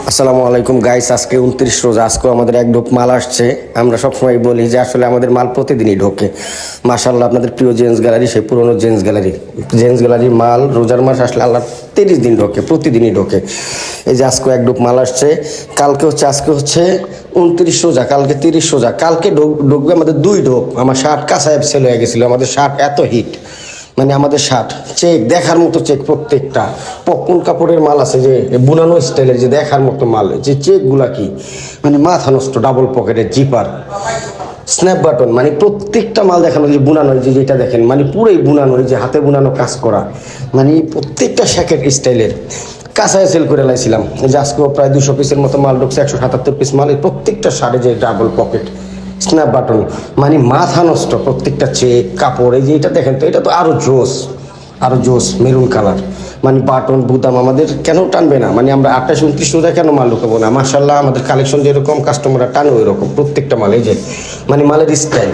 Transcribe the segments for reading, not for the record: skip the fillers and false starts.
আসসালামু আলাইকুম গাইস, আজকে 29 রোজা। আজকে আমাদের এক ঢোক মাল আসছে। আমরা সবসময় বলি যে আসলে আমাদের মাল প্রতিদিনই ঢোকে। মাশাআল্লাহ, আপনাদের প্রিয় জেন্টস গ্যালারি, সেই পুরনো জেন্টস গ্যালারির মাল রোজার মাস আসলে আল্লাহ 30 দিন ঢোকে, প্রতিদিনই ঢোকে। এই যে আজকে এক ঢোক মাল আসছে। আজকে হচ্ছে 29 রোজা, কালকে 30 রোজা। কালকে ঢুকবে আমাদের 2 ঢোক। আমার শার্ট কাঁচায় সেল হয়ে গেছিলো। আমাদের শার্ট এত হিট, মানে আমাদের শার্ট চেক দেখার মতো, চেক প্রত্যেকটা পপকর্ন কাপড়ের মাল আছে, যে বুনানো স্টাইলের, যে দেখার মতো মাল, যে চেকগুলা কি মানে মাথা নষ্ট। ডাবল পকেটের জিপার, স্ন্যাপ বাটন, মানে প্রত্যেকটা মাল দেখানো, যে বুনানো, যে যেটা দেখেন মানে পুরোই বুনানো, যে হাতে বুনানো কাজ করা, মানে প্রত্যেকটা শ্যাকেট স্টাইলের কাঁচায় সেল করে লাইছিলাম। যে আজকেও প্রায় 200 পিসের মতো মাল ঢুকছে, 177 পিস মাল। এই প্রত্যেকটা শার্টে যে ডাবল পকেট, স্ন্যাপ বাটন, মানে মাথা নষ্ট প্রত্যেকটা চেক কাপড়। এই যে এটা দেখেন তো, এটা তো আরো জোস মেরুন কালার, মানে বাটন বুতাম আমাদের কেন টানবে না? মানে আমরা 28 29 রোজা কেন মাল ঢুকাবো না? মার্শাল্লাহ, আমাদের কালেকশন যেরকম, কাস্টমাররা টানে ওই রকম প্রত্যেকটা মাল। এই যে মানে মালের স্টাইল,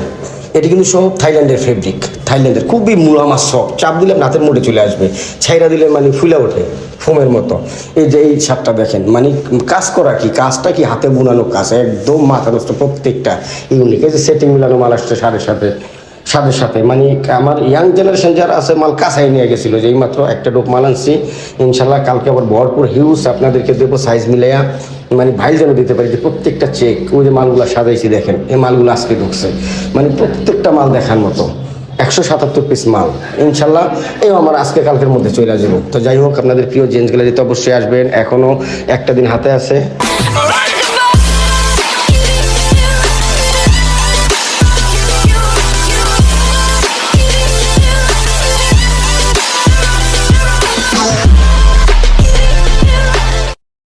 এটি কিন্তু সব থাইল্যান্ডের ফেব্রিক, থাইল্যান্ডের খুবই মুলামাস, সব চাপ দিলে নাতের মোড়ে চলে আসবে, ছাইরা দিলে মানে ফুলে ওঠে ফোমের মতো। এই যে এই শার্টটা দেখেন, মানে কাজ করা কি, কাজটা কি হাতে বুনানো কাজ, একদম মাথা নষ্ট প্রত্যেকটা ইউনিক। এই যে সেটিং মিলানো মাল আসছে সাথে সাথে মানে আমার ইয়াং জেনারেশন যারা আছে মাল কাছাই নিয়ে গেছিলো, যে এইমাত্র একটা ডোপ মাল আনছি। ইনশাল্লাহ কালকে আবার ভরপুর হিউজ আপনাদেরকে দেবো, সাইজ মিলাইয়া, মানে ভাই যেন দিতে পারি। যে প্রত্যেকটা চেক, ওই যে মালগুলো সাজাইছি দেখেন, এই মালগুলো আজকে ঢুকছে, মানে প্রত্যেকটা মাল দেখার মতো। 177 পিস মাল ইনশাল্লাহ এই আমার আজকে কালকের মধ্যে চলে যাবো। তো যাই হোক, আপনাদের প্রিয় জেন্টস গ্যালারিতে অবশ্যই আসবেন, এখনো একটা দিন হাতে আছে।